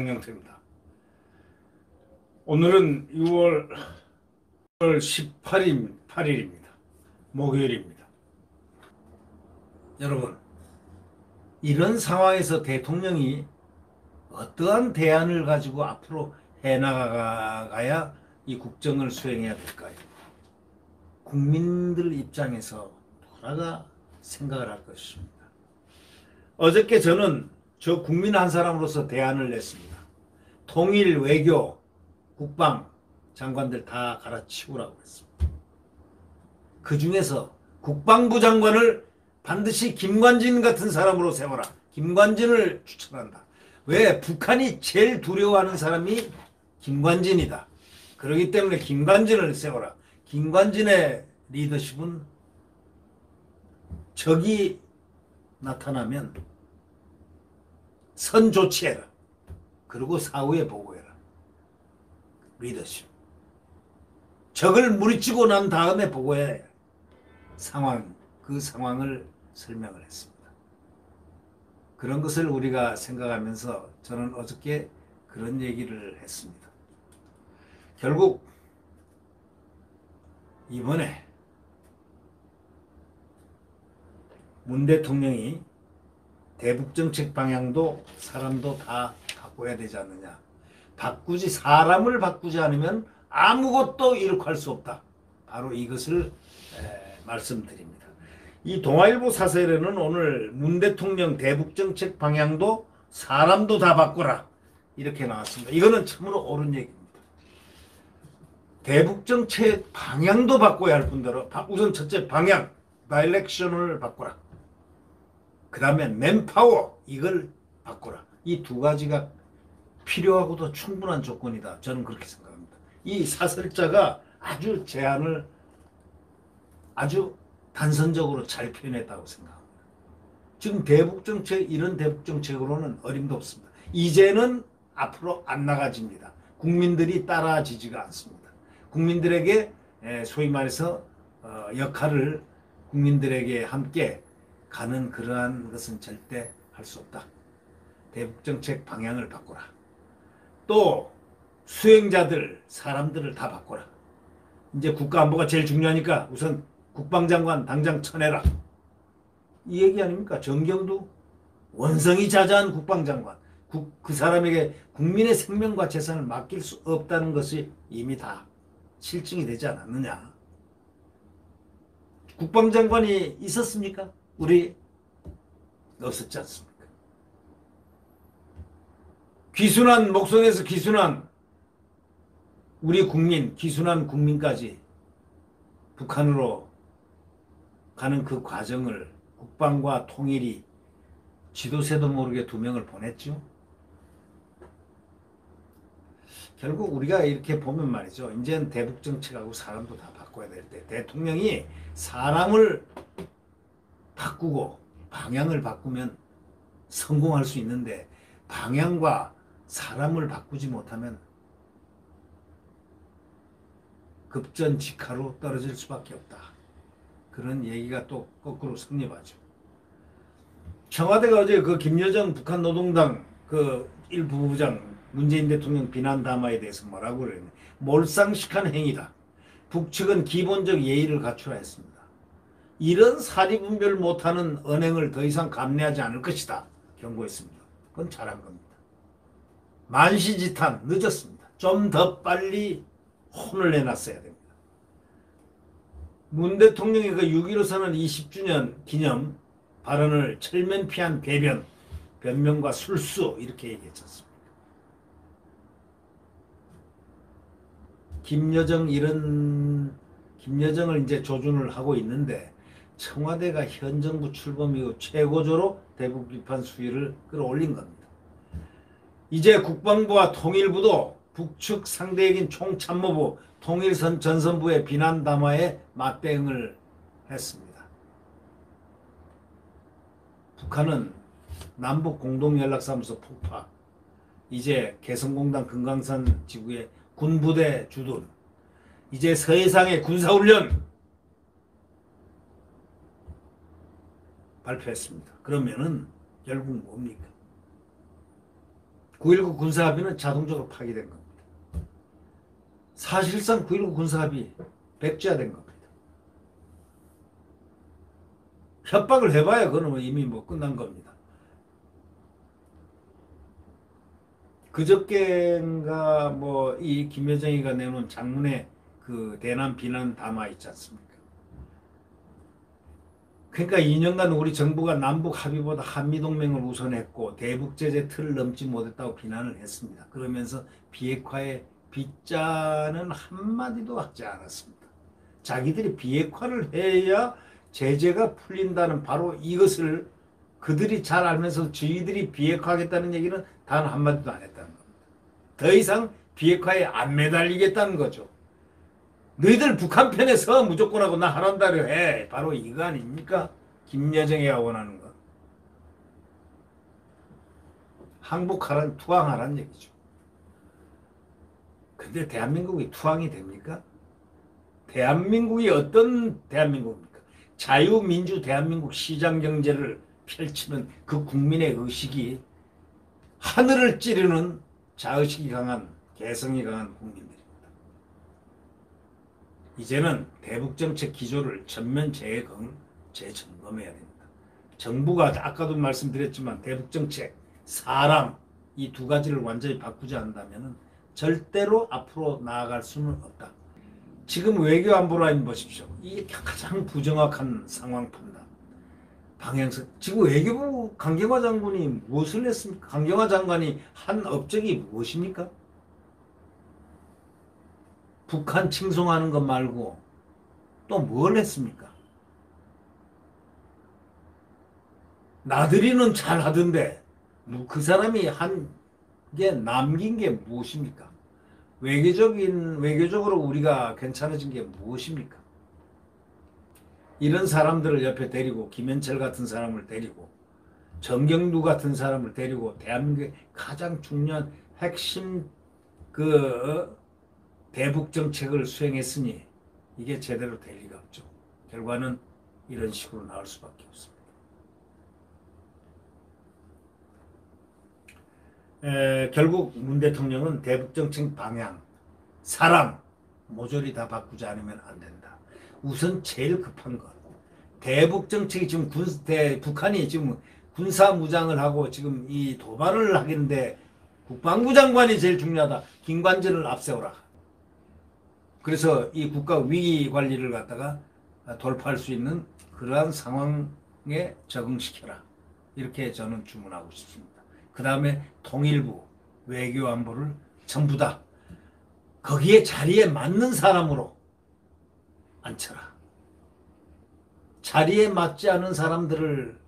장영태입니다. 오늘은 6월 18일입니다. 목요일입니다. 여러분, 이런 상황에서 대통령이 어떠한 대안을 가지고 앞으로 해나가야 이 국정을 수행해야 될까요? 국민들 입장에서 돌아가 생각을 할 것입니다. 어저께 저는 저 국민 한 사람으로서 대안을 냈습니다. 통일, 외교, 국방 장관들 다 갈아치우라고 했습니다. 그 중에서 국방부 장관을 반드시 김관진 같은 사람으로 세워라. 김관진을 추천한다. 왜? 북한이 제일 두려워하는 사람이 김관진이다. 그렇기 때문에 김관진을 세워라. 김관진의 리더십은 적이 나타나면 선 조치해라. 그리고 사후에 보고해라. 리더십. 적을 무리치고 난 다음에 보고해. 그 상황을 설명을 했습니다. 그런 것을 우리가 생각하면서 저는 어저께 그런 얘기를 했습니다. 결국 이번에 문 대통령이 대북정책 방향도 사람도 다 바꿔야 되지 않느냐. 사람을 바꾸지 않으면 아무것도 이룩할 수 없다. 바로 이것을 말씀드립니다. 이 동아일보 사설에는 오늘 문 대통령 대북정책 방향도 사람도 다 바꾸라 이렇게 나왔습니다. 이거는 참으로 옳은 얘기입니다. 대북정책 방향도 바꿔야 할 뿐더러 우선 첫째 방향, 다이렉션을 바꾸라. 그 다음에 맨파워 이걸 바꾸라. 이 두 가지가 필요하고도 충분한 조건이다. 저는 그렇게 생각합니다. 이 사설자가 아주 제안을 아주 단선적으로 잘 표현했다고 생각합니다. 지금 이런 대북정책으로는 어림도 없습니다. 이제는 앞으로 안 나가집니다. 국민들이 따라지지가 않습니다. 국민들에게 소위 말해서 역할을 국민들에게 함께 가는 그러한 것은 절대 할 수 없다. 대북정책 방향을 바꾸라. 또 수행자들, 사람들을 다 바꿔라. 이제 국가안보가 제일 중요하니까 우선 국방장관 당장 쳐내라. 이 얘기 아닙니까? 정경두 원성이 자자한 국방장관. 그 사람에게 국민의 생명과 재산을 맡길 수 없다는 것이 이미 다 실증이 되지 않았느냐. 국방장관이 있었습니까? 우리 없었지 않습니까? 귀순한 목성에서 귀순한 우리 국민, 귀순한 국민까지 북한으로 가는 그 과정을 국방과 통일이 지도새도 모르게 2명을 보냈죠. 결국 우리가 이렇게 보면 말이죠. 이제는 대북정책하고 사람도 다 바꿔야 될 때 대통령이 사람을 바꾸고 방향을 바꾸면 성공할 수 있는데 방향과 사람을 바꾸지 못하면 급전직하로 떨어질 수밖에 없다. 그런 얘기가 또 거꾸로 성립하죠. 청와대가 어제 그 김여정 북한 노동당 그 일부부장 문재인 대통령 비난 담화에 대해서 뭐라고 그랬냐. 몰상식한 행위다. 북측은 기본적 예의를 갖추라 했습니다. 이런 사리분별 못하는 언행을 더 이상 감내하지 않을 것이다. 경고했습니다. 그건 잘한 겁니다. 만시지탄 늦었습니다. 좀 더 빨리 혼을 내놨어야 됩니다. 문 대통령이 그 6.15 선언 20주년 기념 발언을 철면피한 변명과 술수 이렇게 얘기했지 않습니까? 김여정을 이제 조준을 하고 있는데 청와대가 현 정부 출범 이후 최고조로 대북 비판 수위를 끌어올린 겁니다. 이제 국방부와 통일부도 북측 상대역인 총참모부 통일전선부의 비난 담화에 맞대응을 했습니다. 북한은 남북공동연락사무소 폭파, 이제 개성공단 금강산 지구에 군부대 주둔, 이제 서해상의 군사훈련 발표했습니다. 그러면은 결국 뭡니까? 9.19 군사합의는 자동적으로 파기된 겁니다. 사실상 9.19 군사합의 백지화된 겁니다. 협박을 해봐야 그거는 이미 뭐 끝난 겁니다. 그저께인가 뭐 이 김여정이가 내놓은 장문의 그 대남 비난 담화 있지 않습니까? 그러니까 2년간 우리 정부가 남북 합의보다 한미동맹을 우선했고 대북 제재 틀을 넘지 못했다고 비난을 했습니다. 그러면서 비핵화의 빗자는 한마디도 하지 않았습니다. 자기들이 비핵화를 해야 제재가 풀린다는 바로 이것을 그들이 잘 알면서 저희들이 비핵화하겠다는 얘기는 단 한마디도 안 했다는 겁니다. 더 이상 비핵화에 안 매달리겠다는 거죠. 너희들 북한 편에 서 무조건 하고 나 하란다려 해. 바로 이거 아닙니까? 김여정이가 원하는 거. 항복하란, 투항하란 얘기죠. 근데 대한민국이 투항이 됩니까? 대한민국이 어떤 대한민국입니까? 자유민주 대한민국 시장경제를 펼치는 그 국민의 의식이 하늘을 찌르는 자의식이 강한, 개성이 강한 국민들입니다. 이제는 대북정책 기조를 전면 재점검해야 됩니다. 정부가 아까도 말씀드렸지만 대북정책, 사람 이 두 가지를 완전히 바꾸지 않는다면 절대로 앞으로 나아갈 수는 없다. 지금 외교안보라인 보십시오. 이게 가장 부정확한 상황 판단. 방향성. 지금 외교부 강경화 장군이 무엇을 했습니까? 강경화 장관이 한 업적이 무엇입니까? 북한 칭송하는 것 말고 또 뭘 했습니까? 나들이는 잘 하던데 그 사람이 한 게 남긴 게 무엇입니까? 외교적으로 우리가 괜찮아진 게 무엇입니까? 이런 사람들을 옆에 데리고 김현철 같은 사람을 데리고 정경두 같은 사람을 데리고 대한민국의 가장 중요한 핵심 대북 정책을 수행했으니 이게 제대로 될 리가 없죠. 결과는 이런 식으로 나올 수밖에 없습니다. 결국 문 대통령은 대북 정책 방향, 사람 모조리 다 바꾸지 않으면 안 된다. 우선 제일 급한 것. 대북 정책이 지금 북한이 지금 군사 무장을 하고 지금 이 도발을 하겠는데 국방부 장관이 제일 중요하다. 김관진을 앞세워라. 그래서 이 국가 위기 관리를 갖다가 돌파할 수 있는 그러한 상황에 적응시켜라. 이렇게 저는 주문하고 싶습니다. 그 다음에 통일부, 외교안보를 전부 다 거기에 자리에 맞는 사람으로 앉혀라. 자리에 맞지 않은 사람들을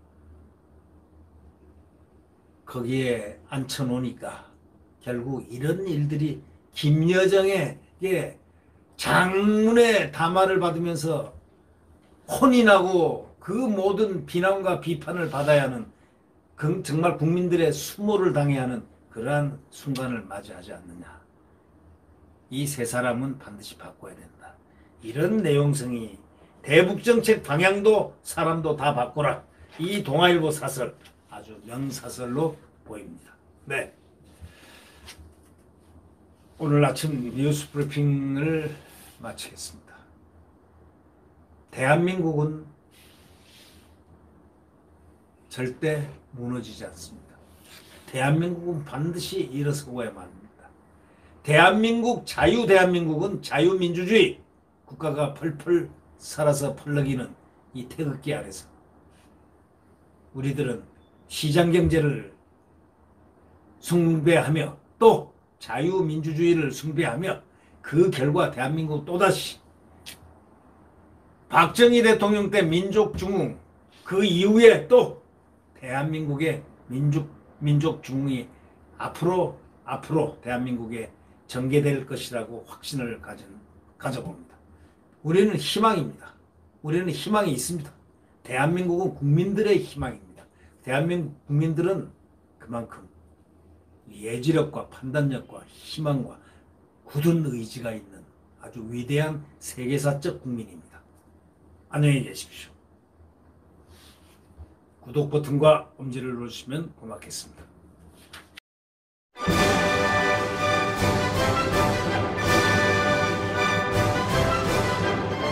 거기에 앉혀놓으니까 결국 이런 일들이 김여정에게 장문의 담화를 받으면서 혼이 나고 그 모든 비난과 비판을 받아야 하는 정말 국민들의 수모를 당해야 하는 그러한 순간을 맞이하지 않느냐. 이 세 사람은 반드시 바꿔야 된다. 이런 내용성이 대북정책 방향도 사람도 다 바꿔라. 이 동아일보 사설 아주 명사설로 보입니다. 네. 오늘 아침 뉴스 브리핑을 마치겠습니다. 대한민국은 절대 무너지지 않습니다. 대한민국은 반드시 일어서고야만 합니다. 대한민국, 대한민국은 자유민주주의 국가가 펄펄 살아서 펄럭이는 이 태극기 아래서 우리들은 시장경제를 숭배하며 또 자유민주주의를 숭배하며 그 결과 대한민국 또다시 박정희 대통령 때 민족중흥 그 이후에 또 대한민국의 민족중흥이 앞으로 대한민국에 전개될 것이라고 확신을 가져봅니다. 우리는 희망입니다. 우리는 희망이 있습니다. 대한민국은 국민들의 희망입니다. 대한민국 국민들은 그만큼 예지력과 판단력과 희망과 굳은 의지가 있는 아주 위대한 세계사적 국민입니다. 안녕히 계십시오. 구독 버튼과 엄지를 누르시면 고맙겠습니다.